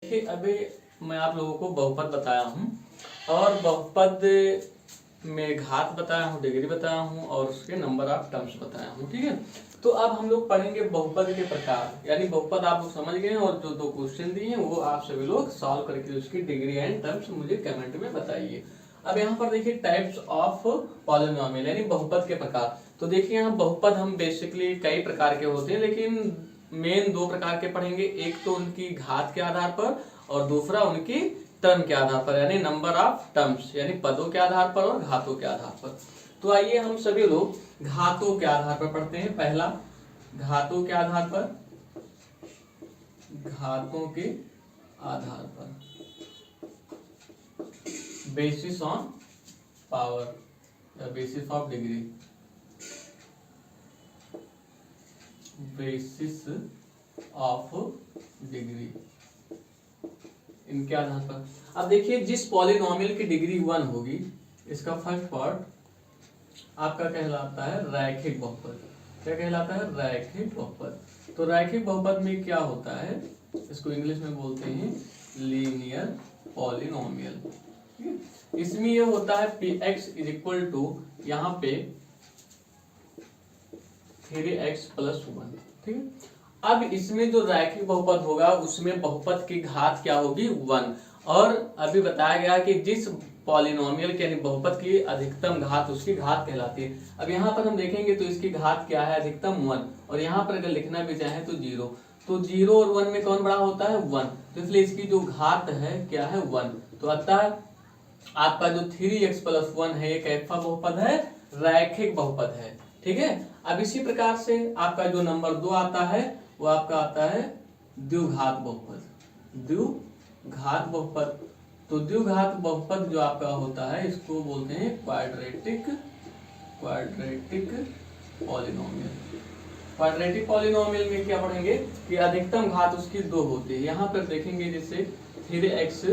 देखिए अभी मैं आप लोगों को बहुपद बताया हूँ और बहुपद में घात बताया हूँ, डिग्री बताया हूँ और उसके नंबर ऑफ टर्म्स बताया हूँ। ठीक है, तो अब हम लोग पढ़ेंगे बहुपद के प्रकार, यानी बहुपद आप लोग समझ गए हैं और जो दो क्वेश्चन दिए हैं वो आप सभी लोग सॉल्व करके उसकी डिग्री एंड टर्म्स मुझे कमेंट में बताइए। अब यहाँ पर देखिए टाइप्स ऑफ पॉलिनोमियल यानी बहुपद के प्रकार। तो देखिए यहाँ बहुपद हम बेसिकली कई प्रकार के होते हैं, लेकिन मेन दो प्रकार के पढ़ेंगे। एक तो उनकी घात के आधार पर और दूसरा उनकी टर्म के आधार पर, यानी नंबर ऑफ टर्म्स, यानी पदों के आधार पर और घातों के आधार पर। तो आइए हम सभी लोग घातों के आधार पर पढ़ते हैं। पहला घातों के आधार पर, घातों के आधार पर, बेसिस ऑन पावर या basis of degree, basis of degree, इनके आधार पर। अब देखिए जिस पॉलिनोमियल की डिग्री 1 होगी, इसका फर्स्ट पार्ट आपका कहलाता है रैखिक बहुपद। क्या कहलाता है? रैखिक बहुपद। तो रैखिक बहुपद में क्या होता है, इसको इंग्लिश में बोलते हैं लीनियर पॉलिनोमियल। इसमें यह होता है px इज इक्वल टू यहाँ पे 3x + 1। ठीक है, अब इसमें जो रैखिक बहुपद होगा उसमें बहुपद की घात क्या होगी? 1। और अभी बताया गया कि जिस पॉलिनोमियल के यानी बहुपद की अधिकतम घात उसकी घात कहलाती है। अब यहाँ पर हम देखेंगे तो इसकी घात क्या है? अधिकतम 1। और यहाँ पर अगर लिखना भी चाहे तो 0। तो 0 और 1 में कौन बड़ा होता है? 1। तो इसलिए इसकी जो घात है क्या है? 1। तो अतः आपका जो 3x + 1 है एक ऐसा बहुपद है, रैखिक बहुपद है। ठीक है, अब इसी प्रकार से आपका जो नंबर 2 आता है वो आपका आता है द्विघात बहुपद। द्विघात बहुपद, तो द्विघात बहुपद जो आपका होता है इसको बोलते हैं क्वाड्रेटिक पॉलिनोमियल। क्वाड्रेटिक पॉलिनोमियल में क्या पढ़ेंगे कि अधिकतम घात उसकी 2 होती है। यहाँ पर देखेंगे जैसे 3x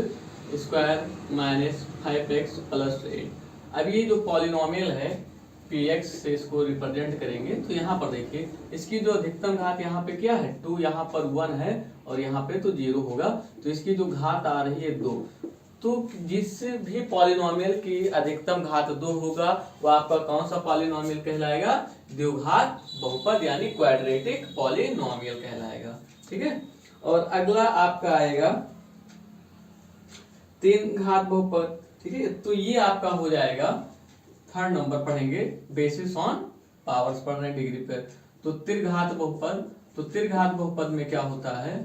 स्क्वायर माइनस 5x + 8। अब ये जो पॉलिनोमियल है px से इसको रिप्रेजेंट करेंगे तो यहाँ पर देखिए इसकी जो अधिकतम घात यहाँ पे क्या है? 2, यहाँ पर 1 है और यहाँ पे तो 0 होगा, तो इसकी जो घात आ रही है 2। तो जिस भी पॉलिनोमियल की अधिकतम घात 2 होगा वो आपका कौन सा पॉलिनोमियल कहलाएगा? द्विघात बहुपद यानी क्वाड्रेटिक पॉलिनोमियल कहलाएगा। ठीक है, और अगला आपका आएगा 3 घात बहुपद। ठीक है, तो ये आपका हो जाएगा थर्ड नंबर पढ़ेंगे, बेसिस ऑन पावर्स पढ़ रहे हैं डिग्री पर। तो त्रिघात बहुपद, तो त्रिघात बहुपद में क्या होता है?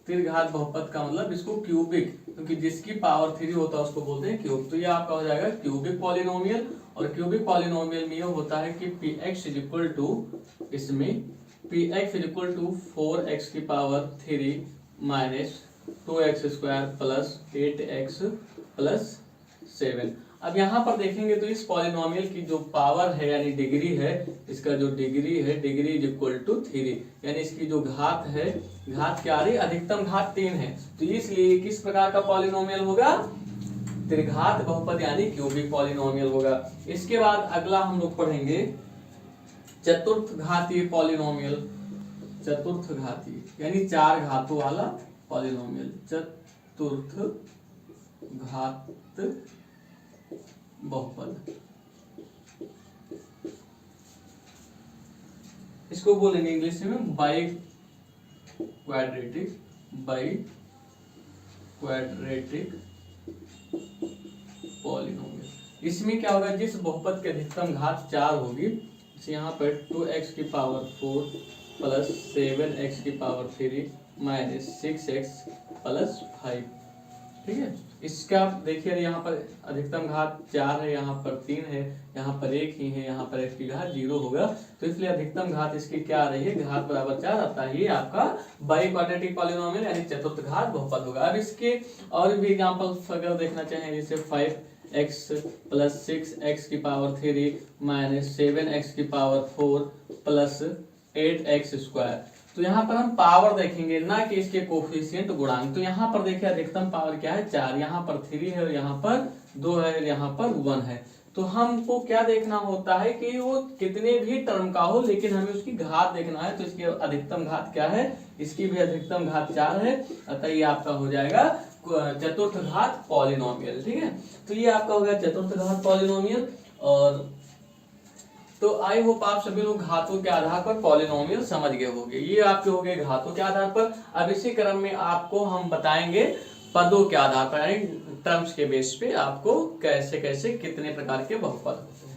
त्रिघात बहुपद का मतलब इसको क्यूबिक, क्योंकि जिसकी पावर 3 होता है उसको बोलते हैं क्यूब। तो ये आपका हो जाएगा क्यूबिक पॉलिनोमियल। और क्यूबिक पॉलिनोमियल में ये होता है कि px इज इक्वल टू, इसमें px is equal to 4x³ minus 2x² plus 8x + 7। अब यहाँ पर देखेंगे तो इस पॉलिनोमियल की जो पावर है यानी डिग्री है, इसका जो डिग्री है, डिग्री इज इक्वल टू 3, यानी इसकी जो घात है, घात क्या आ रही? अधिकतम घात 3 है। तो इसलिए किस प्रकार का पॉलिनोमियल होगा? त्रिघात बहुपद यानी क्यूबिक पॉलिनोमियल होगा। इसके बाद अगला हम लोग पढ़ेंगे चतुर्थ घातीय पॉलिनोमियल। चतुर्थ घातीय यानी 4 घातों वाला पॉलिनोमियल, चतुर्थ घात बहुपद। इसको बोलेंगे इंग्लिश में बाई क्वाड्रेटिक पॉलिनोमियल। इसमें क्या होगा? जिस बहुपद की अधिकतम घात 4 होगी, यहाँ पर 2x⁴ plus 7x³ minus 6x + 5। ठीक है, इसका देखिए यहाँ पर अधिकतम घात 4 है, यहाँ पर 3 है, यहाँ पर 1 ही है, यहाँ पर x की घात 0 होगा। तो इसलिए अधिकतम घात इसकी क्या आ रही है? घात बराबर 4 आता है। ये आपका बाई क्वाड्रेटिक पॉलिनोमियल यानी चतुर्थ घात बहुपद होगा। अब इसके और भी एग्जांपल्स अगर देखना चाहें जैसे 5x + 6x³ minus 7x⁴ plus 8x²। तो यहाँ पर हम पावर देखेंगे ना कि इसके कोफिशिएंट गुणांक। तो यहाँ पर देखिए अधिकतम पावर क्या है? 4, यहाँ पर 3 है और यहाँ पर 2 है और यहाँ पर 1 है। तो हमको क्या देखना होता है कि वो कितने भी टर्म का हो लेकिन हमें उसकी घात देखना है। तो इसकी अधिकतम घात क्या है? इसकी भी अधिकतम घात 4 है, अतः ये आपका हो जाएगा चतुर्थ घात पॉलिनोमियल। ठीक है, तो ये आपका हो गया चतुर्थ घात पॉलिनोमियल। और तो आई होप आप सभी लोग घातों के आधार पर पॉलिनोमियल समझ गए होंगे। ये आपके हो गए घातों के आधार पर। अब इसी क्रम में आपको हम बताएंगे पदों के आधार पर, यानी टर्म्स के बेस पे आपको कैसे कैसे कितने प्रकार के बहुपद होते हैं।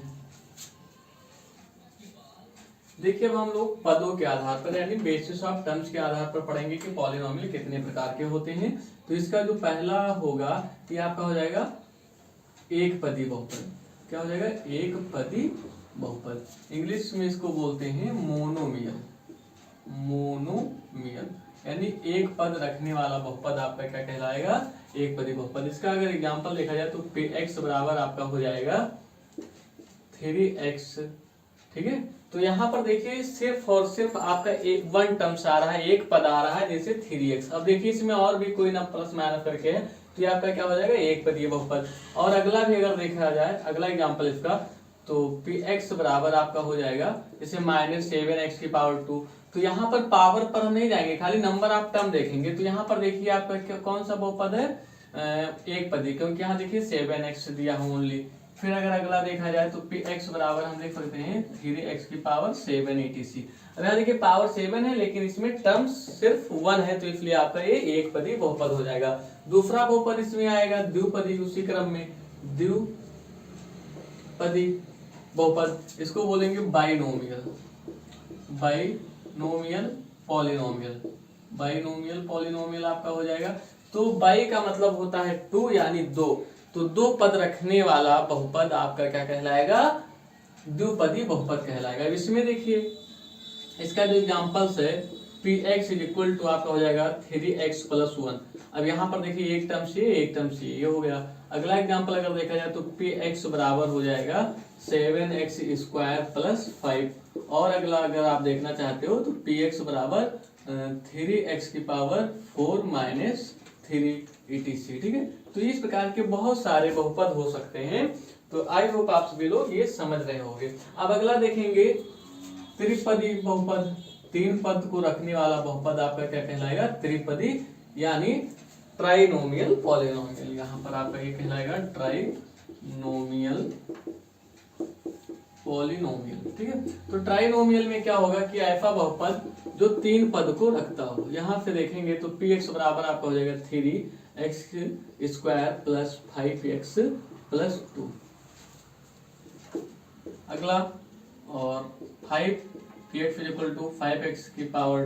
देखिए अब हम लोग पदों के आधार पर यानी बेसिस ऑफ टर्म्स के आधार पर पढ़ेंगे कि पॉलिनोमियल कितने प्रकार के होते हैं। तो इसका जो पहला होगा ये आपका हो जाएगा एक पदी बहुपद। क्या हो जाएगा? एक पदी बहुपद। इंग्लिश में इसको बोलते हैं मोनोमियल। मोनोमियल यानी एक पद रखने वाला बहुपद आपका क्या कहलाएगा? एक पदी बहुपद। इसका अगर एग्जांपल देखा जाए तो x बराबर आपका हो जाएगा 3x। ठीक है, तो यहाँ पर देखिए सिर्फ और सिर्फ आपका एक वन टर्म्स आ रहा है, एक पद आ रहा है जैसे 3x। अब देखिए इसमें और भी कोई ना प्लस माइनस करके है तो ये आपका क्या हो जाएगा? एक पदीय बहुपद। और अगला भी अगर देखा जाए, अगला एग्जांपल इसका, तो x बराबर आपका हो जाएगा जैसे -7x⁴। तो यहाँ पर पावर पर हम नहीं जाएंगे, खाली नंबर ऑफ टर्म देखेंगे। तो यहाँ पर देखिए आपका कौन सा बहुपद है? एक पदी, क्योंकि यहाँ देखिए 7x दिया है ओनली। फिर अगर अगला देखा जाए तो x बराबर हम देख सकते हैं 3x⁴ etc। अब यहाँ देखिए पावर 7 है लेकिन इसमें टर्म्स सिर्फ 1 है, तो इसलिए आपका ये एक पदी बहुपद हो जाएगा। दूसरा बहुपद इसमें आएगा द्विपदी, उसी क्रम में द्विपदी बहुपद, इसको बोलेंगे binomial. Binomial polynomial. Binomial polynomial आपका हो जाएगा। तो बाई का मतलब होता है 2 यानी 2, तो दो पद रखने वाला बहुपद आपका क्या कहलाएगा? द्विपदी बहुपद कहलाएगा। अब इसमें देखिए इसका जो एग्जांपल्स है px = आपका हो जाएगा 3x + 1। अब यहाँ पर देखिए एक टर्म से एक टर्म से ये हो गया। अगला एग्जांपल अगर देखा जाए तो px बराबर हो जाएगा 7x² + 5। और अगला अगर आप देखना चाहते हो तो px बराबर 3x⁴ - 3 etc। ठीक है, तो इस प्रकार के बहुत सारे बहुपद हो सकते हैं। तो आई होप आप सभी लोग ये समझ रहे होंगे। अब अगला देखेंगे त्रिपदी बहुपद। 3 पद को रखने वाला बहुपद आपका क्या कहलाएगा? त्रिपदी यानी ट्राइनोमियल पॉलिनोमियल। यहाँ पर आपका ये कहलाएगा ट्राइनोमियल पॉलिनोमियल। ठीक है, तो ट्राइनोमियल में क्या होगा कि ऐसा बहुपद जो 3 पद को रखता हो। यहाँ से देखेंगे तो px बराबर आपका हो जाएगा 3x² + 5x + 2। अगला और 5px = 5x⁴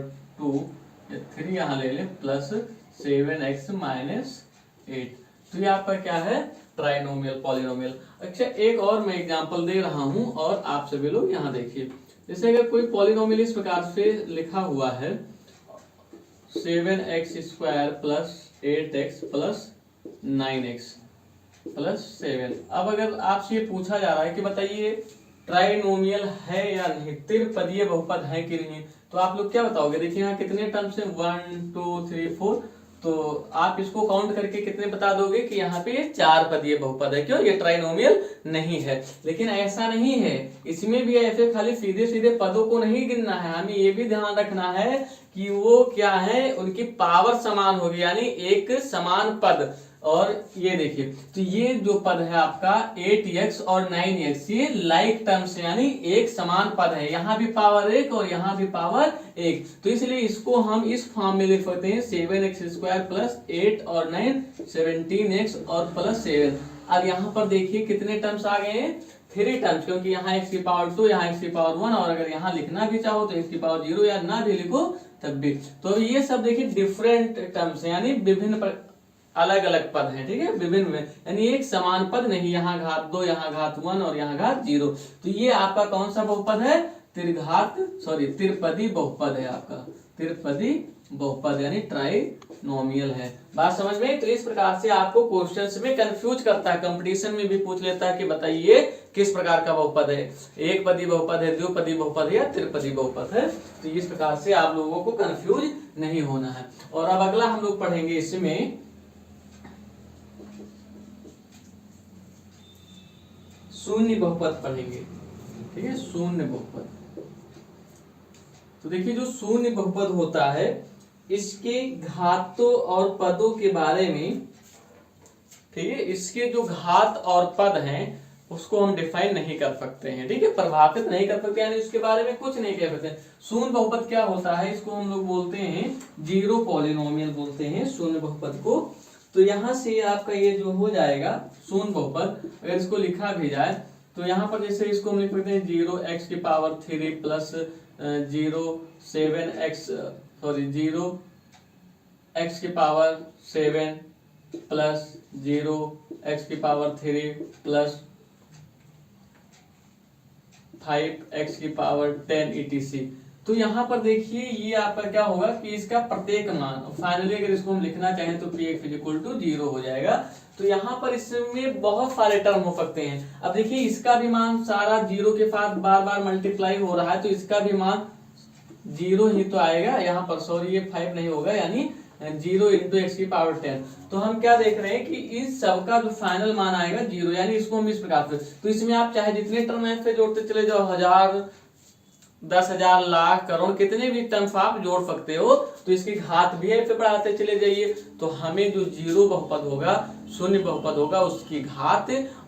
3 यहाँ ले लें प्लस 7x - 8। तो ये आपका क्या है? Trinomial polynomial. अच्छा एक और मैं एग्जांपल दे रहा हूं और आप सभी लोग यहाँ देखिए। जैसे अगर कोई पॉलिनोमियल इस प्रकार से लिखा हुआ है 7x² + 8x + 9x + 7। अब अगर आपसे ये पूछा जा रहा है कि बताइए ट्राइनोमियल है या नहीं, त्रिपदीय बहुपद है कि नहीं, तो आप लोग क्या बताओगे? देखिए यहाँ कितने टर्म्स हैं? 1 2 3 4। तो आप इसको काउंट करके कितने बता दोगे कि यहाँ पे ये 4 पदीय बहुपद है। क्यों? ये ट्राइनोमियल नहीं है। लेकिन ऐसा नहीं है, इसमें भी ऐसे खाली सीधे सीधे पदों को नहीं गिनना है, हमें ये भी ध्यान रखना है कि वो क्या है, उनकी पावर समान होगी, यानी एक समान पद। और ये देखिए तो ये जो पद है आपका 8x और 9x, ये लाइक टर्म्स है, यानी एक समान पद है। यहाँ भी पावर 1 और यहाँ भी पावर 1, तो इसलिए इसको हम इस फॉर्म में लिख सकते हैं 7x² + 8 और 9 17x और +7। अब यहाँ पर देखिए कितने टर्म्स आ गए हैं? 3 टर्म्स, क्योंकि यहाँ x⁴ यहाँ x⁴1 और अगर यहाँ लिखना भी चाहो तो x⁴0 या ना भी लिखो तब भी। तो ये सब देखिए डिफरेंट टर्म्स है, यानी विभिन्न अलग अलग पद हैं। ठीक है, विभिन्न में, यानी एक समान पद नहीं, यहाँ घात 2 यहाँ घात 1 और यहाँ घात 0। तो ये आपका कौन सा बहुपद है? त्रिपदी बहुपद है आपका। त्रिपदी बहुपद यानी ट्राइनोमियल है। बात समझ में? तो इस प्रकार से आपको क्वेश्चंस में कंफ्यूज करता है, कंपटीशन में भी पूछ लेता है कि बताइए किस प्रकार का बहुपद है, एक पदी बहुपद है, द्विपदी बहुपद है या त्रिपदी बहुपद है। तो इस प्रकार से आप लोगों को कंफ्यूज नहीं होना है। और अब अगला हम लोग पढ़ेंगे इसमें शून्य बहुपद पढ़ेंगे। ठीक है, शून्य बहुपद। तो देखिए जो शून्य बहुपद होता है इसके घातों और पदों के बारे में, ठीक है, इसके जो घात और पद हैं उसको हम डिफाइन नहीं कर सकते हैं, ठीक है, प्रभावित नहीं कर सकते, यानी उसके बारे में कुछ नहीं कह सकते। शून्य बहुपद क्या होता है, इसको हम लोग बोलते हैं जीरो पॉलिनोमियल बोलते हैं शून्य बहुपद को। तो यहां से आपका ये जो हो जाएगा शून्य बहुपद, अगर इसको लिखा भी जाए तो यहाँ पर जैसे इसको हम लिख सकते हैं 0x⁻³ plus 0x⁻7 plus 0x⁻3 plus 5x⁻10 etc। तो यहाँ पर देखिए ये आपका क्या होगा कि इसका प्रत्येक मान, फाइनली अगर इसको हम लिखना चाहें तो px = 0 हो जाएगा। तो यहाँ पर इसमें बहुत सारे टर्म हो सकते हैं। अब देखिए इसका भी मान सारा 0 के साथ बार बार मल्टीप्लाई हो रहा है, तो इसका भी मान 0 ही तो आएगा। यहाँ पर सॉरी ये 5 नहीं होगा, यानी 0 × x⁻10। तो हम क्या देख रहे हैं कि इस सब का जो फाइनल मान आएगा 0, यानी इसको हम इस प्रकार से, तो इसमें आप चाहे जितने टर्म ऐसे जोड़ते चले जाओ, 1000, 10,000, लाख, करोड़, कितने भी टर्म्स आप जोड़ सकते हो, तो इसकी घात भी ऐसे बढ़ाते चले जाइए। तो हमें जो जीरो बहुपद होगा, शून्य बहुपद होगा, उसकी घात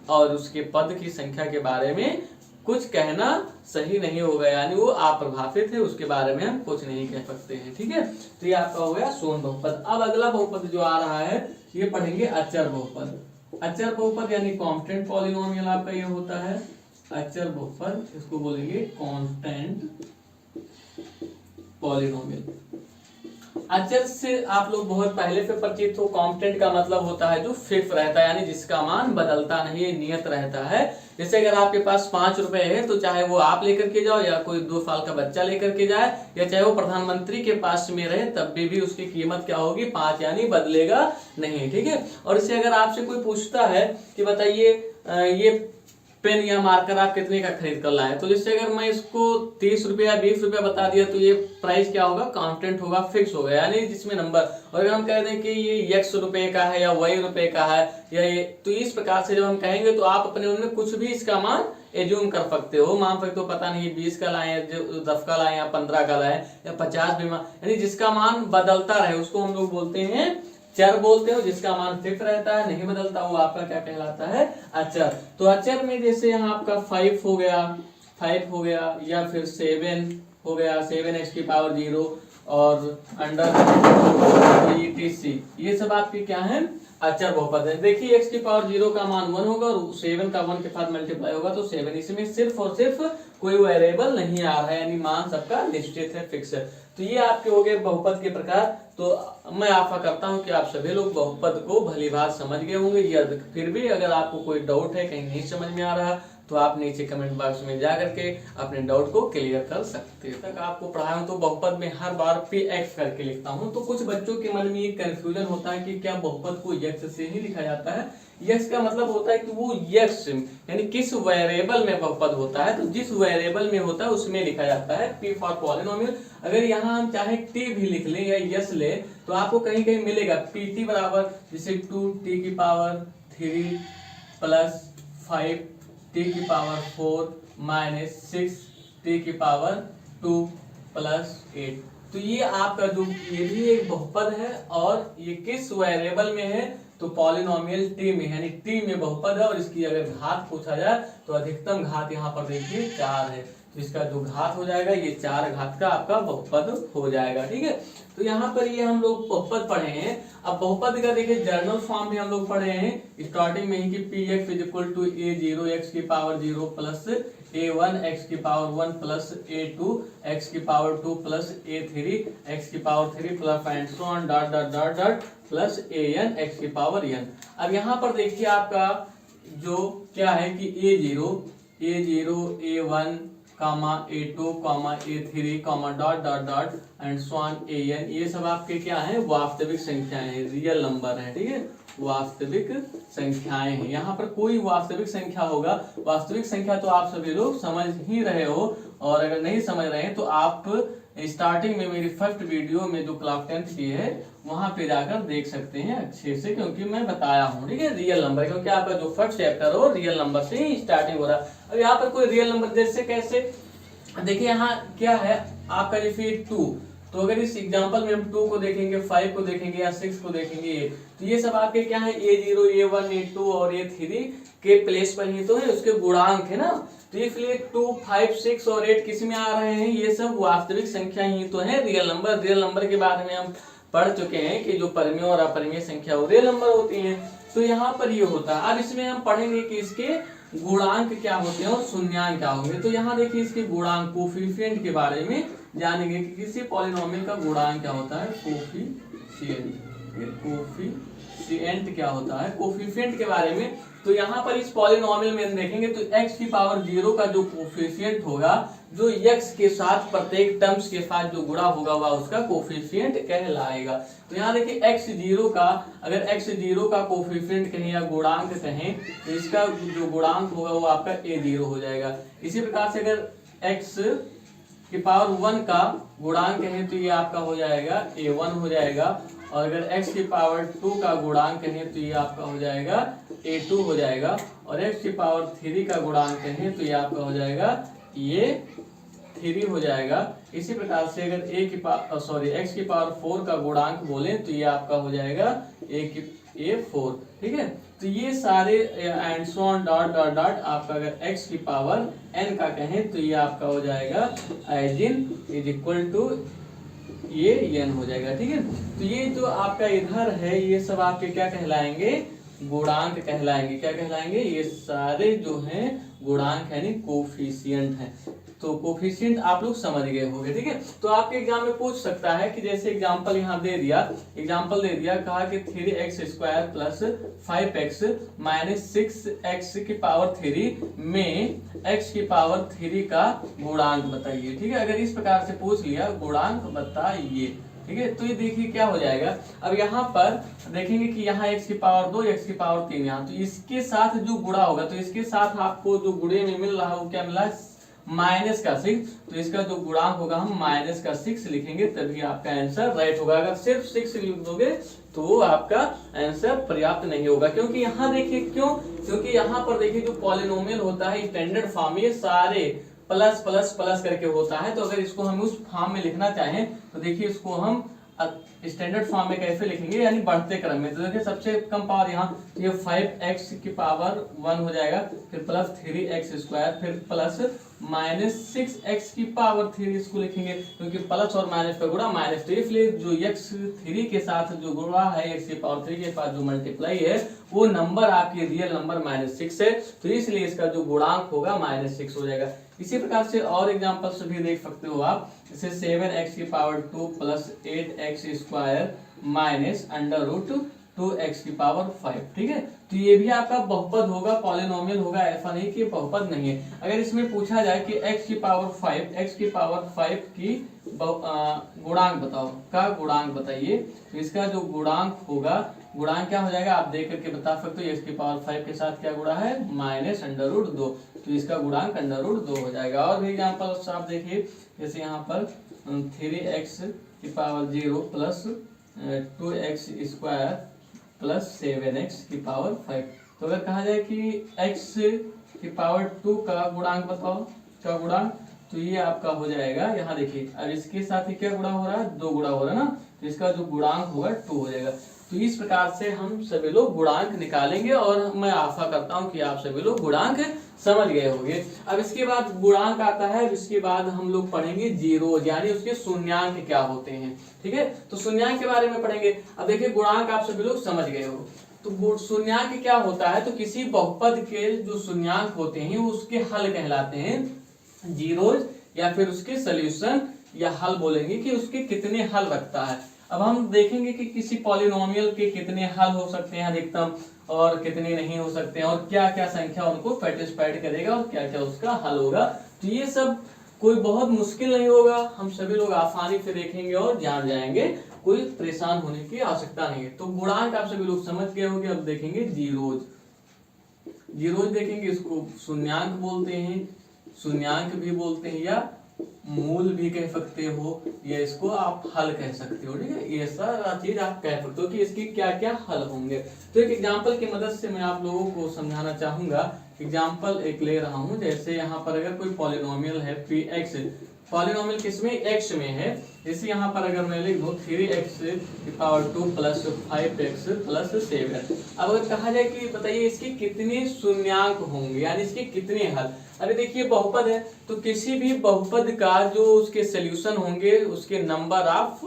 और उसके पद की संख्या के बारे में कुछ कहना सही नहीं होगा, यानी वो अप्रभावित है, उसके बारे में हम कुछ नहीं कह सकते हैं, ठीक है। तो ये आपका हो गया शून्य बहुपद। अब अगला बहुपद जो आ रहा है ये पढ़ेंगे अचर बहुपद। अचर बहुपद यानी कांस्टेंट पॉलिनोमियल आपका ये होता है अचर बहुपद, इसको बोलेंगे कांस्टेंट पॉलिनोमियल। अचर से आप लोग बहुत पहले से परिचित हो। कांस्टेंट का मतलब होता है जो फिक्स रहता है, यानी जिसका मान बदलता नहीं, नियत रहता है। जैसे अगर आपके पास 5 रुपए है तो चाहे वो आप लेकर के जाओ या कोई 2 साल का बच्चा लेकर के जाए, या चाहे वो प्रधानमंत्री के पास में रहे, तब भी उसकी कीमत क्या होगी 5, यानी बदलेगा नहीं, ठीक है। और इससे अगर आपसे कोई पूछता है कि बताइए ये पेन या मार्कर आप कितने का खरीद कर लाए, तो जिससे अगर मैं इसको 30 रुपया 20 रुपया बता दिया तो ये प्राइस क्या होगा, कांस्टेंट होगा, फिक्स होगा, यानी जिसमें नंबर। और अगर हम कह दें कि ये x रुपए का है या y रुपए का है या ये, तो इस प्रकार से जब हम कहेंगे तो आप अपने उनमें कुछ भी इसका मान एज्यूम कर सकते हो, मान सकते हो पता नहीं 20 का लाए, 10 का लाए या 15 का लाए या 50 भी, यानी जिसका मान बदलता रहे उसको हम लोग बोलते हैं चर बोलते हो। जिसका मान फिक्स रहता है, नहीं बदलता, वो आपका क्या कहलाता है, अचर। तो अचर में जैसे यहाँ आपका 5 हो गया या फिर 7 हो गया, 7x⁻0 और अंडर etc, ये सब आपके क्या है, अचर बहुपद है। देखिए x⁻0 का मान 1 होगा और 7 का 1 के साथ मल्टीप्लाई होगा तो 7। इसमें सिर्फ और सिर्फ कोई वेरिएबल नहीं आ रहा है, यानी मान सबका निश्चित है, फिक्स है। तो ये आपके हो गए बहुपद के प्रकार। तो मैं आशा करता हूं कि आप सभी लोग बहुपद को भली बात समझ गए होंगे, या फिर भी अगर आपको कोई डाउट है, कहीं नहीं समझ में आ रहा, तो आप नीचे कमेंट बॉक्स में जा करके अपने डाउट को क्लियर कर सकते हैं। तक आपको पढ़ाया हूं तो बहुपद में हर बार px करके लिखता हूं, तो कुछ बच्चों के मन में एक कंफ्यूजन होता है कि क्या बहुपद को x से ही लिखा जाता है। x का मतलब होता है कि वो x यानी किस वेरिएबल में बहुपद होता है, तो जिस वेरिएबल में होता है उसमें लिखा जाता है, p फॉर पॉलिनोमियल। अगर यहाँ हम चाहे t भी लिख लें या यस ले, तो आपको कहीं कहीं मिलेगा pt बराबर जैसे 2t⁻3 plus 5t⁻4 minus 6t⁻2 plus 8। तो ये आपका जो ये भी एक बहुपद है, और ये किस वेरिएबल में है, तो पॉलिनोमियल t में, यानी t में बहुपद है। और इसकी अगर घात पूछा जाए तो अधिकतम घात यहाँ पर देखिए 4 है, तो इसका जो घात हो जाएगा ये 4 घात का आपका बहुपद हो जाएगा, ठीक है। तो यहाँ पर ये हम लोग बहुपद पढ़े हैं। अब बहुपद का देखिए जर्नल फॉर्म भी हम लोग पढ़े हैं स्टार्टिंग में ही कि px = a0x⁻0 plus a1x⁻1 plus a2x⁻2 plus a3x⁻3 plus and so on dot dot dot dot plus an(x⁻n). अब यहाँ पर देखिए आपका जो क्या है कि a0 a1 a2 a3 dot dot dot and so on an, ये सब आपके क्या है, वास्तविक संख्याएं हैं, रियल नंबर है, ठीक है, वास्तविक संख्याएं हैं। यहाँ पर कोई वास्तविक संख्या होगा, वास्तविक संख्या तो आप सभी लोग समझ ही रहे हो, और अगर नहीं समझ रहे हैं तो आप स्टार्टिंग में मेरी फर्स्ट वीडियो में जो क्लास 10th की है वहां पे जाकर देख सकते हैं अच्छे से, क्योंकि मैं बताया हूँ, ठीक है, रियल नंबर, क्योंकि आपका जो फर्स्ट चैप्टर हो रियल नंबर से ही स्टार्टिंग हो रहा है। अब यहाँ पर कोई रियल नंबर जैसे कैसे, देखिए यहाँ क्या है आपका जैसे 2, तो अगर इस एग्जांपल में हम 2 को देखेंगे, 5 को देखेंगे या 6 को देखेंगे, तो ये सब आपके क्या है, A0, A1, A2 और A3 के प्लेस पर ही तो है, उसके गुणांक है ना। तो इसलिए 2, 5, 6 और 8 किस में आ रहे हैं, ये सब वास्तविक संख्या ही तो है, रियल नंबर। रियल नंबर के बारे में हम पढ़ चुके हैं कि जो परमीय और अपरिमेय संख्या वो रियल नंबर होती है। तो यहाँ पर ये होता है। अब इसमें हम पढ़ेंगे कि इसके गुणांक क्या होते हैं और शून्याङ्क क्या होंगे। तो यहाँ देखिए इसके गुणांक कोफिशिएंट के बारे में जानेंगे कि किसी पॉलिनोमियल का गुणांक क्या होता है, कोफिशिएंट क्या होता है, कोफिशिएंट के बारे में। तो यहाँ पर इस पॉलिनोमियल में हम देखेंगे तो x की पावर 0 का जो कोफिशिएंट होगा, जो x के साथ प्रत्येक टर्म्स के साथ जो गुणा होगा वह उसका कोफिशिएंट कहलाएगा। तो यहाँ देखिए x0 का, अगर x0 का कोफिशिएंट कहें या गुणांक कहें तो इसका जो गुणांक होगा वो आपका A0 हो जाएगा। इसी प्रकार से अगर x की पावर 1 का गुणांक कहें तो ये आपका हो जाएगा A1 हो जाएगा, और अगर x की पावर 2 का गुणांक कहें तो ये आपका हो जाएगा A2 हो जाएगा, और x की पावर 3 का गुणांक कहें तो ये आपका हो जाएगा ये 3 हो जाएगा। इसी प्रकार से अगर x की पावर 4 का गुणांक बोलें तो ये आपका हो जाएगा A4। ठीक है, तो ये सारे and so on dot dot dot आपका अगर x की पावर n का कहें तो ये आपका हो जाएगा as in is equal to ये n हो जाएगा। ठीक है, तो ये जो आपका इधर है ये सब आपके क्या कहलाएंगे, गुणांक कहलाएंगे। क्या कहलाएंगे, ये सारे जो हैं गुणांक यानी कोफिशिएंट हैं। तो कोफिशिएंट आप लोग समझ गए होंगे। ठीक है, तो आपके एग्जाम में पूछ सकता है कि जैसे एग्जांपल यहाँ दे दिया, कहा कि 3x² plus 5x minus 6x की पावर 3 में x की पावर 3 का गुणांक बताइए। ठीक है, अगर इस प्रकार से पूछ लिया गुणांक बताइए, ठीक है, तो ये देखिए क्या हो जाएगा। अब यहाँ पर देखेंगे कि यहाँ x की पावर 2, x की पावर 3 यहाँ, तो इसके साथ जो गुणा होगा तो इसके साथ आपको जो गुणे में मिल रहा है वो क्या मिला, माइनस का 6। तो इसका जो गुणांक होगा हम माइनस का 6 लिखेंगे, तभी आपका आंसर राइट होगा। अगर सिर्फ 6 लिख दोगे तो आपका आंसर पर्याप्त नहीं होगा, क्योंकि यहाँ देखिए क्योंकि यहाँ पर देखिए जो पॉलिनोमियल होता है स्टैंडर्ड फॉर्म में सारे प्लस प्लस प्लस करके होता है। तो अगर इसको हम उस फॉर्म में लिखना चाहें तो देखिए इसको हम स्टैंडर्ड फॉर्म में कैसे लिखेंगे, यानी बढ़ते क्रम में। तो देखिए सबसे कम पावर यहाँ तो ये 5x की पावर 1 हो जाएगा, फिर प्लस 3x², फिर प्लस माइनस 6x की पावर 3 इसको लिखेंगे, क्योंकि प्लस और माइनस का गुणा माइनस। तो इसलिए जो x3 के साथ जो गुणा है, x की पावर 3 के साथ जो मल्टीप्लाई है वो नंबर आपकी रियल नंबर -6 है, तो इसलिए इसका जो गुणांक होगा -6 हो जाएगा। इसी प्रकार से और एग्जांपल्स भी देख सकते हो आप, जैसे 7x की power 2 plus 8x² minus √2x की पावर 5। ठीक है, तो ये भी आपका बहुपद होगा, पॉलिनोमियल होगा, ऐसा नहीं कि बहुपद नहीं है। अगर इसमें पूछा जाए कि x की पावर 5 की गुणांक बताओ, का गुणांक बताइए, तो इसका जो गुणांक होगा, गुणांक क्या हो जाएगा आप देख करके बता सकते हो। x की पावर 5 के साथ क्या गुणा है, -√2, तो इसका गुणांक √2 हो जाएगा। और भी एग्जांपल आप देखिए, जैसे यहाँ पर 3x की power 0 plus 2x² plus 7x की पावर 5। तो अगर कहा जाए कि x की पावर 2 का गुणांक बताओ, का गुणांक, तो ये आपका हो जाएगा, यहाँ देखिए अब इसके साथ ही क्या गुणा हो रहा है, 2 गुणा हो रहा है ना, तो इसका जो गुणांक होगा 2 हो जाएगा। तो इस प्रकार से हम सभी लोग गुणांक निकालेंगे, और मैं आशा करता हूं कि आप सभी लोग गुणांक समझ गए होंगे। अब इसके बाद गुणांक आता है, इसके बाद हम लोग पढ़ेंगे जीरोज, यानी उसके शून्याङ्क क्या होते हैं। ठीक है, तो शून्याङ्क के बारे में पढ़ेंगे। अब देखिए गुणांक आप सभी लोग समझ गए हो, तो शून्याङ्क क्या होता है, तो किसी बहुपद के जो शून्याङ्क होते हैं उसके हल कहलाते हैं जीरोज, या फिर उसके सोल्यूशन या हल बोलेंगे कि उसके कितने हल रखता है। अब हम देखेंगे कि किसी पॉलिनोमियल के कितने हल हो सकते हैं अधिकतम, और कितने नहीं हो सकते हैं, और क्या क्या संख्या उनको सेटिस्फाइड करेगा, और क्या क्या उसका हल होगा। तो ये सब कोई बहुत मुश्किल नहीं होगा, हम सभी लोग आसानी से देखेंगे और जान जाएंगे, कोई परेशान होने की आवश्यकता नहीं है। तो गुणांक आप सभी लोग समझ गए होंगे। अब देखेंगे जीरोज, देखेंगे, इसको शून्याङ्क बोलते हैं, शून्याङ्क भी बोलते हैं, या मूल भी कह सकते हो, या इसको आप हल कह सकते हो। ठीक है, ये सारा चीज आप कह सकते हो कि इसकी क्या क्या हल होंगे। तो एक एग्जांपल की मदद से मैं आप लोगों को समझाना चाहूंगा। एग्जांपल एक ले रहा हूं, जैसे यहाँ पर अगर कोई पॉलिनोमियल है px, पॉलिनोमियल किसमें, एक्स में है। जैसे यहाँ पर अगर मैं लिख दूं 3x⁴ प्लस 5x प्लस 7। अब अगर कहा जाए कि बताइए इसके कितने शून्यांक होंगे, यानी इसके कितने हल। अरे देखिए बहुपद है तो किसी भी बहुपद का जो उसके सोल्यूशन होंगे उसके नंबर ऑफ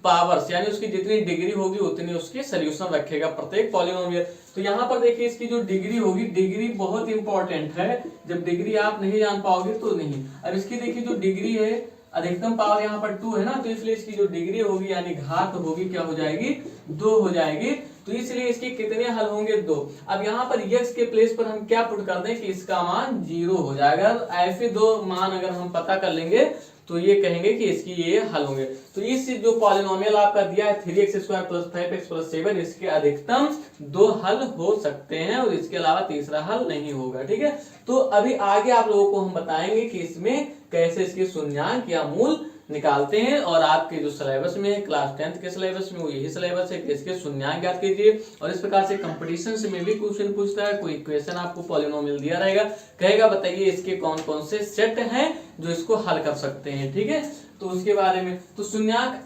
पावर्स, यानी उसकी जितनी डिग्री होगी उतनी उसके सोल्यूशन रखेगा प्रत्येक पॉलिनोमियल। तो यहाँ पर देखिए इसकी जो डिग्री होगी, डिग्री बहुत इंपॉर्टेंट है, जब डिग्री आप नहीं जान पाओगे तो नहीं। अब इसकी देखिए जो डिग्री है, अधिकतम पावर यहाँ पर 2 है ना, तो इसलिए इसकी जो डिग्री होगी यानी घात होगी क्या हो जाएगी, 2 हो जाएगी। तो इसलिए इसके कितने हल होंगे, 2। अब यहाँ पर x के प्लेस पर हम क्या पुट कर दें कि इसका मान 0 हो जाएगा। ऐसे दो मान अगर हम पता कर लेंगे तो ये कहेंगे कि इसकी ये हल होंगे। तो इस जो पॉलिनोमियल आपका दिया है 3x² प्लस 5x प्लस 7, इसके अधिकतम 2 हल हो सकते हैं और इसके अलावा तीसरा हल नहीं होगा। ठीक है, तो अभी आगे आप लोगों को हम बताएंगे कि इसमें कैसे इसके शून्यांक या मूल निकालते हैं। और आपके जो सिलेबस में है क्लास 10th के सिलेबस में, वो यही सिलेबस है कि इसके शून्यांक याद कीजिए। और इस प्रकार से कंपटीशन में भी क्वेश्चन पूछता है, कोई इक्वेशन आपको पॉलिनोमियल दिया रहेगा, कहेगा बताइए इसके कौन कौन से सेट हैं जो इसको हल कर सकते हैं। ठीक है, तो उसके बारे में तो शून्यांक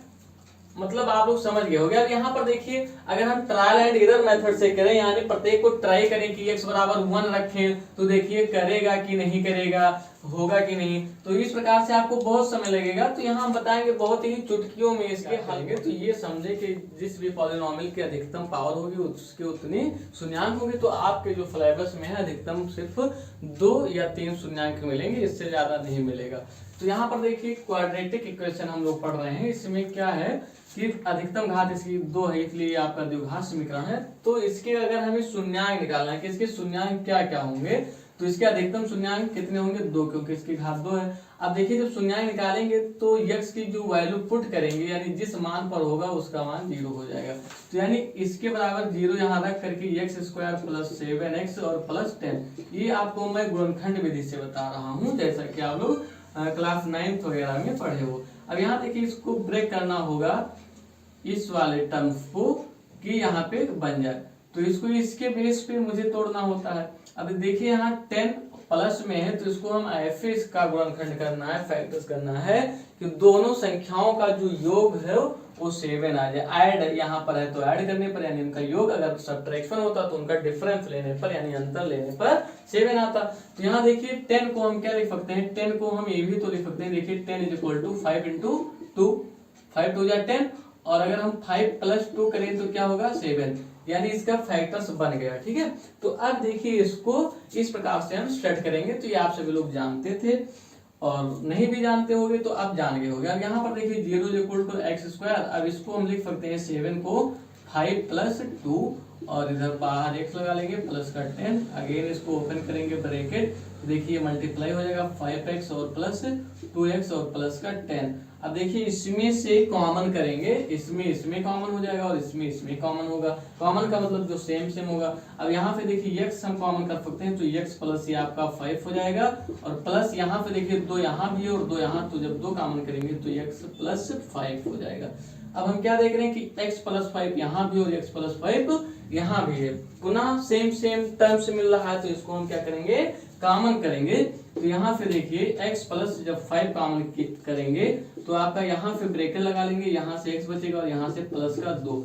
मतलब आप लोग समझ गए हो गया। अब यहाँ पर देखिए अगर हम ट्रायल एंड एरर मेथड से करें, यानी प्रत्येक को ट्राई करें कि x बराबर 1 रखें, तो देखिए करेगा कि नहीं करेगा, होगा कि नहीं। तो इस प्रकार से आपको बहुत समय लगेगा। तो यहाँ हम बताएंगे बहुत ही चुटकियों में इसके हल। तो ये समझे कि जिस भी पॉलिनोमियल की अधिकतम पावर होगी उसके उतने शून्यांक होंगे। तो आपके जो सिलेबस में है अधिकतम सिर्फ 2 या 3 शून्यांक मिलेंगे, इससे ज्यादा नहीं मिलेगा। तो यहाँ पर देखिए क्वाड्रेटिक इक्वेशन हम लोग पढ़ रहे हैं, इसमें क्या है कि अधिकतम घात इसकी 2 है, इसलिए आपका द्विघात समीकरण है। तो इसके अगर हमें शून्यांक निकालना है कि इसके शून्यांक क्या क्या होंगे, तो इसके अधिकतम शून्यांक कितने होंगे, 2, क्योंकि इसकी घात 2 है। अब देखिए जब शून्यांक निकालेंगे तो x की जो वैल्यू पुट करेंगे, यानी जिस मान पर होगा उसका मान 0 हो जाएगा। तो यानी इसके बराबर 0 यहाँ रख करके x² प्लस 7x और प्लस 10, ये आपको मैं गुणनखंड विधि से बता रहा हूँ, जैसा कि आप लोग क्लास 9th वगैरह में पढ़े हो। अब यहाँ देखिए इसको ब्रेक करना होगा इस वाले टर्म को कि यहाँ पे बन जाए, तो इसको इसके बेस पे मुझे तोड़ना होता है। अब देखिए यहाँ 10 प्लस में है तो इसको हम ऐसे इसका गुणनखंड करना है, फैक्टर्स करना है कि दोनों संख्याओं का जो योग है वो 7 आ जाए। ऐड यहाँ पर है तो ऐड करने पर यानी उनका योग, अगर सब्ट्रैक्शन होता तो उनका डिफरेंस लेने पर यानी अंतर लेने पर 7 आता। तो यहाँ देखिए 10 को हम क्या लिख सकते हैं, 10 को हम ये भी तो लिख सकते हैं, देखिए 10 = 5 × 2, 5 2 = 10, और अगर हम 5 + 2 करें तो क्या होगा 7, यानी इसका फैक्टर्स बन गया। ठीक है, तो अब देखिए इसको इस प्रकार से हम स्टार्ट करेंगे। तो ये आप सभी लोग जानते थे और नहीं भी जानते होंगे तो अब जान गए होंगे। अब यहाँ पर देखिए 0 = x², अब इसको हम लिख सकते हैं 7 को 5 + 2 और इधर बाहर x लगा लेंगे प्लस का 10, अगेन इसको ओपन करेंगे ब्रैकेट, देखिए मल्टीप्लाई हो जाएगा 5x और प्लस 2x और प्लस का 10। अब देखिए इसमें से कॉमन करेंगे, इसमें कॉमन हो जाएगा और इसमें कॉमन होगा। कॉमन का मतलब जो सेम होगा। अब यहाँ पे देखिए x हम कॉमन कर सकते हैं तो x प्लस ये आपका 5 हो जाएगा और प्लस यहाँ पे देखिए 2 यहाँ भी है और 2 यहाँ, तो जब 2 कॉमन करेंगे तो x प्लस 5 हो जाएगा। अब हम क्या देख रहे हैं कि x प्लस 5 यहाँ भी और x प्लस 5 यहाँ भी है, पुनः सेम टर्म से मिल रहा है, तो इसको हम क्या करेंगे कॉमन करेंगे। तो यहाँ पे देखिए x प्लस जब 5 कॉमन करेंगे तो आपका यहाँ पे ब्रैकेट लगा लेंगे, यहाँ से x बचेगा और यहाँ से प्लस का 2,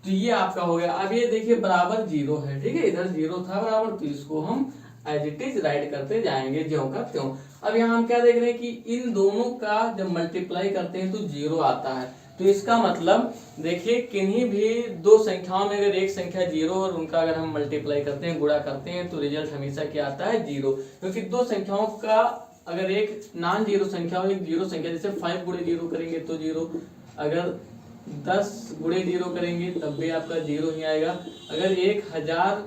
तो ये आपका हो गया। अब ये देखिए बराबर 0 है, ठीक है, इधर 0 था बराबर, तो इसको हम एज इट इज राइट करते जाएंगे ज्यों का त्यों। अब यहाँ हम क्या देख रहे हैं कि इन दोनों का जब मल्टीप्लाई करते हैं तो 0 आता है। तो इसका मतलब देखिए किन्हीं भी दो संख्याओं में अगर एक संख्या 0 और उनका अगर हम मल्टीप्लाई करते हैं, गुणा करते हैं, तो रिजल्ट हमेशा क्या आता है 0, क्योंकि दो संख्याओं का अगर एक नॉन जीरो संख्या हो, एक जीरो संख्या, जैसे 5 × 0 करेंगे तो 0, अगर 10 × 0 करेंगे तब भी आपका 0 ही आएगा, अगर 1000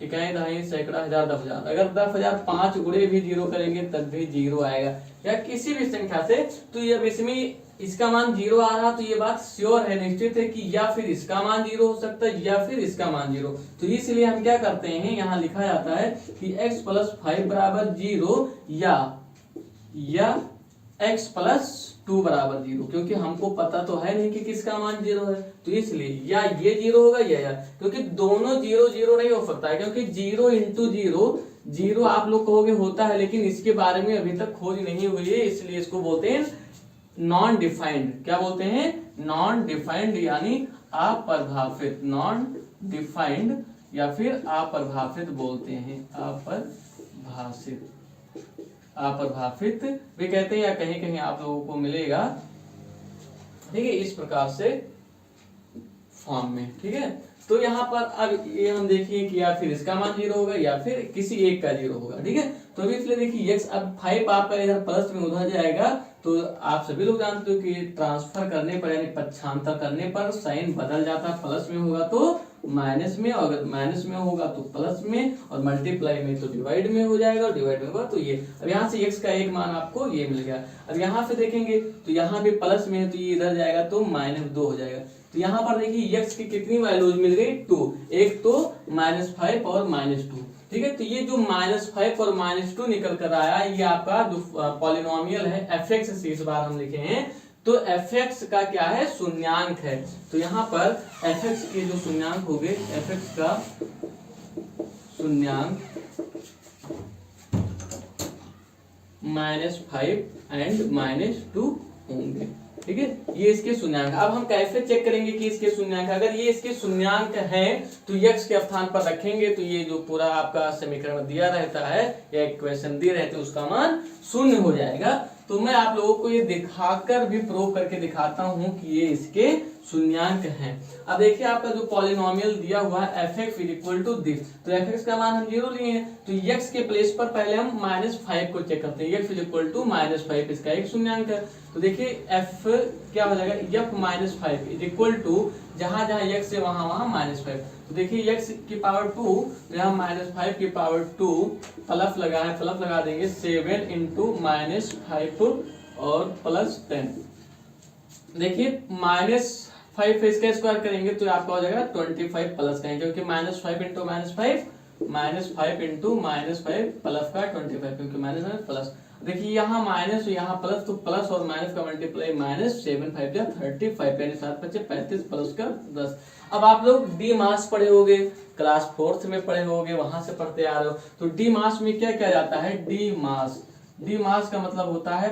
इकाई दहाई सैकड़ा हजार 10,000, अगर 10,000 5 × भी 0 करेंगे तब भी 0 आएगा, या किसी भी संख्या से। तो ये अब इसमें इसका मान 0 आ रहा, तो ये बात श्योर है, निश्चित है कि या फिर इसका मान 0 हो सकता है या फिर इसका मान 0। तो इसलिए हम क्या करते हैं, यहाँ लिखा जाता है कि x + 5 = 0 या x + 2 बराबर 0, क्योंकि हमको पता तो है नहीं कि किसका मान 0 है, तो इसलिए या ये 0 होगा या क्योंकि दोनों 0 0 नहीं हो सकता है, क्योंकि 0 इंटू 0 0 आप लोग कहोगे होता है, लेकिन इसके बारे में अभी तक खोज नहीं हुई है, इसलिए इसको बोलते हैं नॉन डिफाइंड। क्या बोलते हैं? नॉन डिफाइंड, यानी अपरिभाषित। नॉन डिफाइंड या फिर अपरिभाषित बोलते हैं, अपरिभाषित, अपरिभाषित भी कहते हैं, या कहीं कहीं आप लोगों को मिलेगा, ठीक है, इस प्रकार से फॉर्म में। ठीक है, तो यहाँ पर अब ये हम देखिए कि या फिर इसका मान 0 होगा या फिर किसी एक का 0 होगा। ठीक है, तो अभी इसलिए देखिए x, अब 5 आपका इधर प्लस में उधर जाएगा, तो आप सभी लोग जानते हो कि ट्रांसफर करने पर यानी पक्षांतर करने पर साइन बदल जाता है, प्लस में होगा तो माइनस में, और अगर माइनस में होगा तो प्लस में, और मल्टीप्लाई में तो डिवाइड में हो जाएगा, और डिवाइड में होगा तो ये। अब यहाँ से x का एक मान आपको ये मिल गया। अब यहाँ से देखेंगे तो यहाँ भी प्लस में है, तो ये इधर जाएगा तो -2 हो जाएगा। तो यहाँ पर देखिए x की कितनी वैल्यूज मिल गई? 2, एक तो -5 और -2। ठीक है, तो ये जो -5 और -2 निकल कर आया, ये आपका जो पॉलिनोमियल है f(x) से इस बार हम लिखे हैं, तो f(x) का क्या है? शून्यांक है। तो यहाँ पर f(x) के जो शून्यांक हो गए, f(x) का शून्यांक -5 एंड -2 होंगे। ठीक है, ये इसके शून्यांक। अब हम कैसे चेक करेंगे कि इसके शून्यांक? अगर ये इसके शून्यांक हैं तो x के स्थान पर रखेंगे, तो ये जो पूरा आपका समीकरण दिया रहता है या इक्वेशन दिए रहते हैं उसका मान 0 हो जाएगा। तो मैं आप लोगों को ये दिखाकर भी प्रूव करके दिखाता हूं कि ये इसके शून्यांक हैं। अब देखिए आपका जो पॉलिनोमियल दिया हुआ है f(x) = दिस, तो f(x) का मान हम 0 लिए हैं, तो x के प्लेस पर पहले हम -5 को चेक करते हैं। x = -5, इसका एक शून्यांक है। तो देखिए f क्या हो जाएगा? f -5 जहां जहां x है वहां वहां -5। तो देखिए x की पावर 2, तो यहाँ -5 की पावर 2 प्लस लगा है, प्लस लगा देंगे 7 इंटू -5 और +10। देखिए -5 इसका स्क्वायर करेंगे तो आपका हो जाएगा 25 प्लस का, क्योंकि -5 इंटू -5 इंटू -5 प्लस का 25, क्योंकि माइनस प्लस। देखिए यहाँ माइनस यहाँ प्लस, तो प्लस और माइनस का मल्टीप्लाई -7 5 या 35, यानी 7 5 35 प्लस का 10। अब आप लोग डी मास पढ़े होगे, क्लास 4th में पढ़े होगे, वहां से पढ़ते आ रहे हो। तो डी मास में क्या किया जाता है? डी मास का मतलब होता है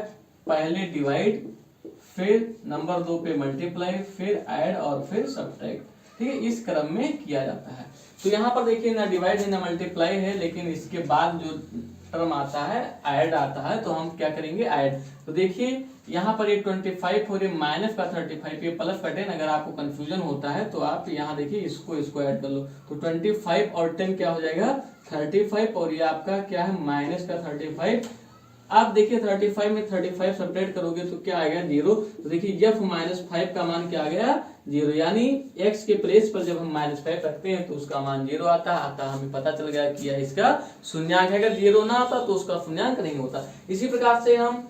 पहले डिवाइड, फिर नंबर 2 पे मल्टीप्लाई, फिर ऐड और फिर सब्ट्रैक्ट। ठीक है, इस क्रम में किया जाता है। तो यहाँ पर देखिए ना डिवाइड है ना मल्टीप्लाई है, लेकिन इसके बाद जो टर्म आता है ऐड आता है, तो हम क्या करेंगे? ऐड। तो देखिए यहाँ पर ये 25 हो रही है, माइनस का 35, ये प्लस का 10। अगर आपको कंफ्यूजन होता है तो आप यहाँ देखिए इसको ऐड कर लो, तो 25 और 10 क्या हो जाएगा? 35, और ये आपका क्या है? माइनस का 35। आप देखिए 35 में 35 सब्ट्रैक्ट करोगे तो क्या आएगा? 0। तो देखिए f -5 का मान क्या आ गया? 0, यानी x के प्लेस पर जब हम -5 रखते हैं तो उसका मान 0 आता हमें पता चल गया कि यह इसका शून्यांक है। अगर 0 ना आता तो उसका शून्यांक नहीं होता। इसी प्रकार से हम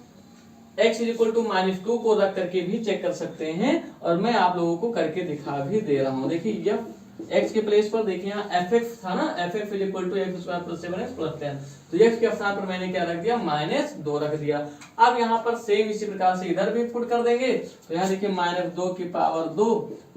x = -2 को रख करके भी चेक कर सकते हैं, और मैं आप लोगों को करके दिखा भी दे रहा हूँ। देखिए x के प्लेस पर देखिए यहाँ f(x) था ना, f(x) = x² + 7x + 10। तो x के स्थान पर मैंने क्या रख दिया? -2 रख दिया। अब यहाँ पर सेम इसी प्रकार से इधर भी पुट कर देंगे, तो यहाँ देखिए -2 की पावर 2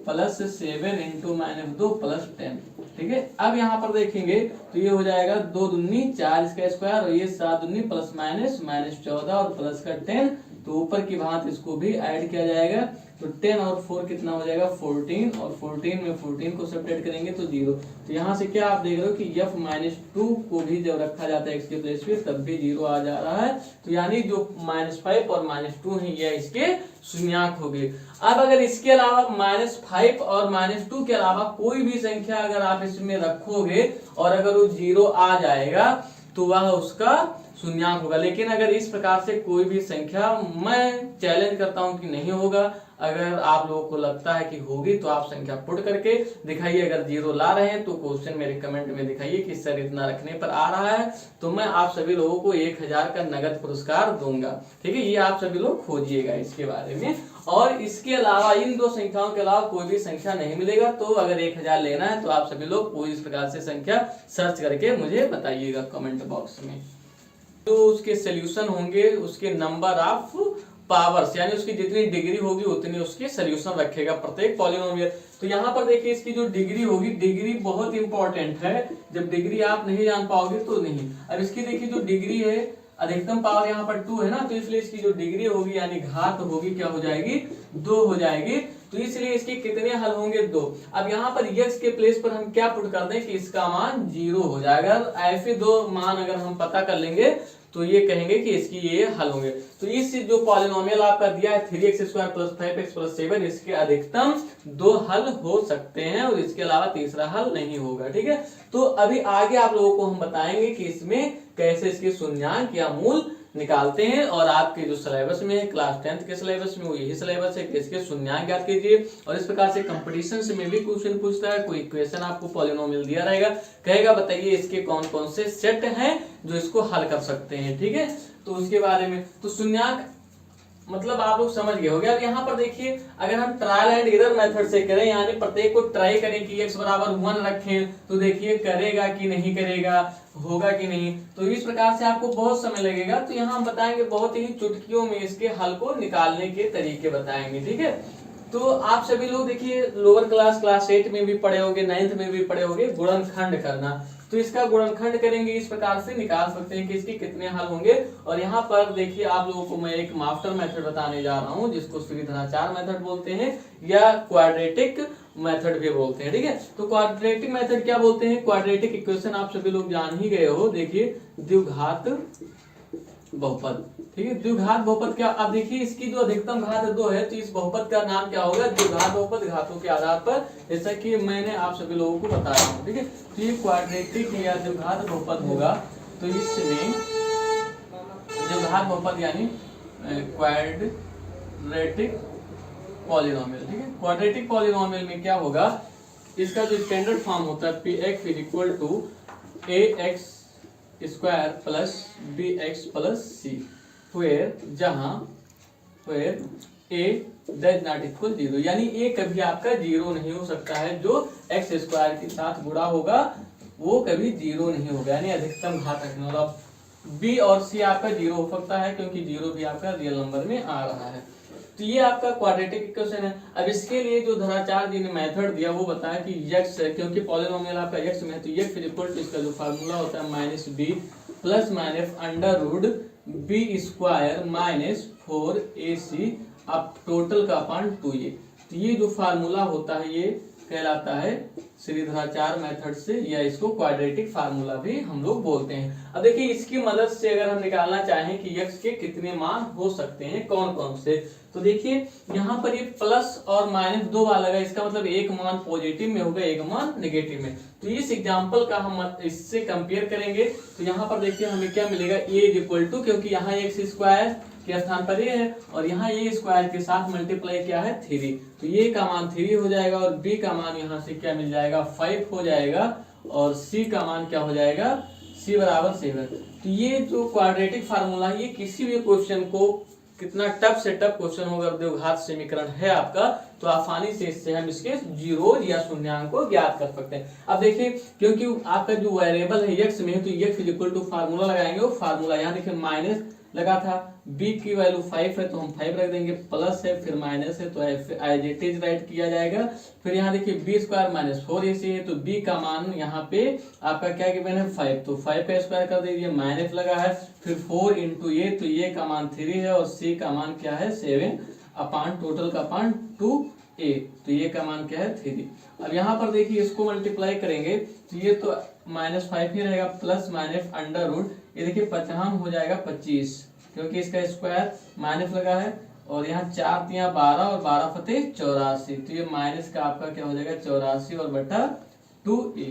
प्लस 7 इंटू -2 प्लस 10। ठीक है, अब यहाँ पर देखेंगे तो ये हो जाएगा 2 दूनी 4, इसका स्क्वायर, और ये 7 दूनी प्लस -14 और प्लस का 10। तो ऊपर की भांति इसको भी ऐड किया जाएगा, तो 10 और 4 कितना हो जाएगा? 14, और 14 में 14 को सब्ट्रैक्ट करेंगे तो 0। तो यहाँ से क्या आप देख रहे हो कि f -2 को भी जब रखा जाता है x के प्लेस पे तब भी 0 आ जा रहा है। तो यानी जो -5 और -2 है यह इसके शून्यांक हो गए। अब अगर इसके अलावा -5 और -2 के अलावा कोई भी संख्या अगर आप इसमें रखोगे और अगर वो 0 आ जाएगा तो वह उसका शून्यांक होगा। लेकिन अगर इस प्रकार से कोई भी संख्या, मैं चैलेंज करता हूं कि नहीं होगा, अगर आप लोगों को लगता है कि होगी तो आप संख्या पुट करके दिखाइए। अगर 0 ला रहे हैं तो क्वेश्चन मेरे कमेंट में दिखाइए कि सर इतना रखने पर आ रहा है, तो मैं आप सभी लोगों को 1000 का नगद पुरस्कार दूंगा। ठीक है, ये आप सभी लोग खोजिएगा इसके बारे में। और इसके अलावा इन 2 संख्याओं के अलावा कोई भी संख्या नहीं मिलेगा, तो अगर 1000 लेना है तो आप सभी लोग कोई इस प्रकार से संख्या सर्च करके मुझे बताइएगा कमेंट बॉक्स में। जो उसके सोल्यूशन होंगे उसके नंबर ऑफ पावर्स यानी उसकी जितनी डिग्री होगी उतनी उसकी सोल्यूशन रखेगा प्रत्येक पॉलिनोमियल। तो यहाँ पर देखिए इसकी जो डिग्री होगी, डिग्री बहुत इंपॉर्टेंट है, जब डिग्री आप नहीं जान पाओगे तो नहीं। अब इसकी देखिए जो डिग्री है, अधिकतम पावर यहाँ पर 2 है ना, तो इसलिए इसकी जो डिग्री होगी यानी घात होगी क्या हो जाएगी, 2 हो जाएगी। तो इसलिए इसके कितने हल होंगे, 2। अब यहाँ पर x के प्लेस पर हम क्या पुट कर दें कि इसका मान 0 हो जाएगा। ऐसे दो मान अगर हम पता कर लेंगे तो ये कहेंगे कि इसकी ये हल होंगे। तो इस जो पॉलिनोमियल आपका दिया है 3x² + 5x + 7, इसके अधिकतम 2 हल हो सकते हैं और इसके अलावा तीसरा हल नहीं होगा। ठीक है, तो अभी आगे आप लोगों को हम बताएंगे कि इसमें कैसे इसके शून्यांक या मूल निकालते हैं। और आपके जो सिलेबस में है क्लास 10th के सिलेबस में, वो यही सिलेबस है कि इसके शून्यांक ज्ञात कीजिए। और इस प्रकार से कंपटीशन में भी क्वेश्चन पूछता है, कोई इक्वेशन आपको पॉलिनोमियल दिया रहेगा, कहेगा बताइए इसके कौन कौन से सेट हैं जो इसको हल कर सकते हैं। ठीक है, तो उसके बारे में तो शून्यांक मतलब आप लोग समझ गए हो गया। अब यहाँ पर देखिए अगर हम ट्रायल एंड एरर मेथड से करें, यानी प्रत्येक को ट्राई करें कि x बराबर 1 रखें, तो देखिए करेगा कि नहीं करेगा, होगा कि नहीं। तो इस प्रकार से आपको बहुत समय लगेगा। तो यहाँ हम बताएंगे बहुत ही चुटकियों में इसके हल को निकालने के तरीके बताएंगे। ठीक है, तो आप सभी लोग देखिए लोअर क्लास 8 में भी पढ़े होंगे, 9th में भी पढ़े होंगे गुणनखंड करना। तो इसका गुणनखंड करेंगे, इस प्रकार से निकाल सकते हैं कि इसके कितने हल होंगे। और यहाँ पर देखिए आप लोगों को मैं एक मास्टर मेथड बताने जा रहा हूँ जिसको श्रीधराचार्य मेथड बोलते हैं या क्वाड्रेटिक मेथड भी बोलते हैं। ठीक है, तो क्वाड्रेटिक मेथड क्या बोलते हैं, क्वाड्रेटिक इक्वेशन आप सभी लोग जान ही गए हो। देखिए द्विघात बहुपद, ठीक है, द्विघात बहुपद क्या, अब देखिए इसकी जो अधिकतम घात 2 है, तो इस बहुपद का नाम क्या होगा, द्विघात बहुपद, घातों के आधार पर, जैसा कि मैंने आप सभी लोगों को बताया हूँ। ठीक है, तो ये क्वाड्रेटिक या द्विघात बहुपद होगा। तो इसमें द्विघात बहुपद यानी क्वाड्रेटिक पॉलिनोमियल। ठीक है, क्वाड्रेटिक पॉलिनोमियल में क्या होगा, इसका जो स्टैंडर्ड फॉर्म होता है px = ax² + bx + c, जहां a does not equal 0, यानी a कभी आपका 0 नहीं हो सकता है। जो x² के साथ गुणा होगा वो कभी 0 नहीं होगा, यानी अधिकतम घात रखने वाला। b और c आपका 0 हो सकता है क्योंकि 0 भी आपका रियल नंबर में आ रहा है। तो ये आपका क्वाड्रेटिक इक्वेशन है। अब इसके लिए जो धराचार्य जी ने मेथड दिया वो बताया कि x, क्योंकि पॉलिनोमियल आपका x में है, तो x = इसका जो फार्मूला होता है -b ± √b² - 4ac अब टोटल का अपान 2a। तो ये जो फार्मूला होता है ये कहलाता है श्रीधराचार्य मेथड से, या इसको क्वाड्रेटिक फार्मूला भी हम लोग बोलते हैं। अब देखिए इसकी मदद से अगर हम निकालना चाहें कि x के कितने मान हो सकते हैं, कौन कौन से, तो देखिए यहाँ पर ये प्लस और माइनस 2 बार लगा, इसका मतलब एक मान पॉजिटिव में होगा, एक मान नेगेटिव में। तो इस एग्जांपल का हम इससे कंपेयर करेंगे तो यहाँ पर देखिए हमें क्या मिलेगा, a क्योंकि यहाँ x² के स्थान पर ये है और यहाँ a² के साथ मल्टीप्लाई क्या है 3, तो ये का मान 3 हो जाएगा और b का मान यहाँ से क्या मिल जाएगा 5 हो जाएगा और c का मान क्या हो जाएगा c = 7। तो ये जो क्वाड्रेटिक फार्मूला ये किसी भी क्वेश्चन को, कितना टफ से टफ क्वेश्चन होगा, द्विघात समीकरण है आपका, तो आसानी से इससे हम इसके जीरो या शून्यांक को ज्ञात कर सकते हैं। अब देखिए क्योंकि आपका जो वेरिएबल है x में, तो x = फार्मूला लगाएंगे, वो फार्मूला यहाँ देखिए माइनस लगा था, b की वैल्यू 5 है तो हम 5 रख देंगे, प्लस है फिर माइनस है तो एज इट इज राइट किया जाएगा। फिर यहाँ देखिए b² - 4ac है तो b का मान यहाँ पे आपका क्या गिवन है 5, तो 5 का स्क्वायर कर दीजिए, माइनस लगा है, फिर 4 × a, तो ये का मान 3 है और c का मान क्या है 7 अपान टोटल का अपान 2a, तो ये का मान क्या है 3। अब यहाँ पर देखिए इसको मल्टीप्लाई करेंगे तो ये तो -5 ही रहेगा, प्लस माइनस अंडर रूट, ये देखिए 55 हो जाएगा 25 क्योंकि इसका स्क्वायर माइनस लगा है और यहाँ 4 × 12 और 12 फते 84, तो ये माइनस का आपका क्या हो जाएगा 84 और बटा 2a,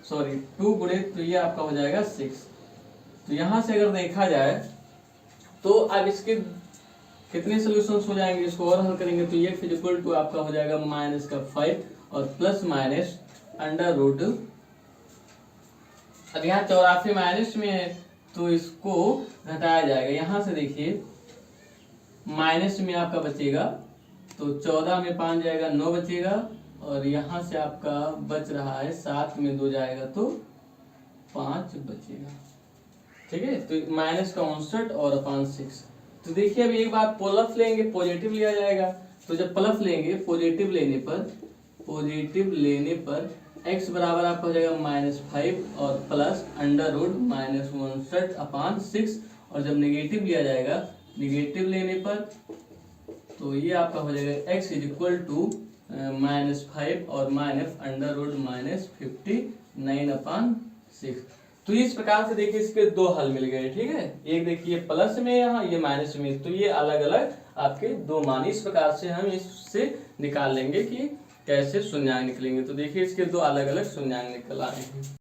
सॉरी 2 गुणे, तो ये आपका हो जाएगा 6। तो यहाँ से अगर देखा जाए तो अब इसके कितने सोल्यूशंस हो जाएंगे, इसको और हल करेंगे तो ये = आपका हो जाएगा -5 और प्लस माइनस अंडर रूट, अब यहाँ 84 माइनस में है तो इसको घटाया जाएगा, यहाँ से देखिए माइनस में आपका बचेगा तो 14 में 5 जाएगा 9 बचेगा और यहाँ से आपका बच रहा है 7 में 2 जाएगा तो 5 बचेगा। ठीक है, तो -59 और अपान 6, तो देखिए अब एक बात प्लस लेंगे पॉजिटिव लिया जाएगा, तो जब प्लस लेंगे पॉजिटिव लेने पर x बराबर आपका हो जाएगा -5 और प्लस अंडर रूट -59/6, और जब नेगेटिव लिया जाएगा नेगेटिव लेने पर तो ये आपका हो जाएगा x इज इक्वल टू -5 और माइनस अंडर रूट -59/6। तो इस प्रकार से देखिए इसके दो हल मिल गए, ठीक है। एक देखिए प्लस में, यहाँ ये माइनस में, तो ये अलग अलग आपके दो मान। इस प्रकार से हम इससे निकाल लेंगे कि कैसे शून्यांक निकलेंगे। तो देखिए इसके दो अलग अलग शून्यांक निकल आए हैं।